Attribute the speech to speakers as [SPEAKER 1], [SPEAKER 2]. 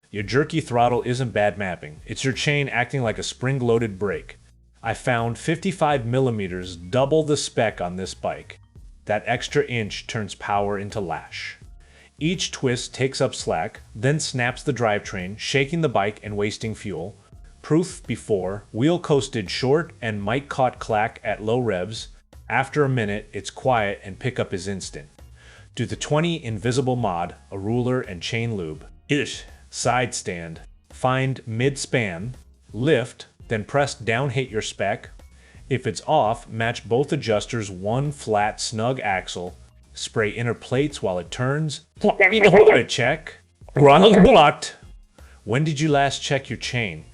[SPEAKER 1] Your jerky throttle isn't bad mapping. It's your chain acting like a spring-loaded brake. I found 55 millimeters, double the spec on this bike. That extra inch turns power into lash. Each twist takes up slack, then snaps the drivetrain, shaking the bike and wasting fuel. Proof before, wheel coasted short and mic caught clack at low revs. After a minute, it's quiet and pickup is instant. Do the 20 invisible mod, a ruler and chain lube. Ish. Side stand. Find mid-span. Lift, then press down hit your spec. If it's off, match both adjusters one flat snug axle. Spray inner plates while it turns. Check. When did you last check your chain?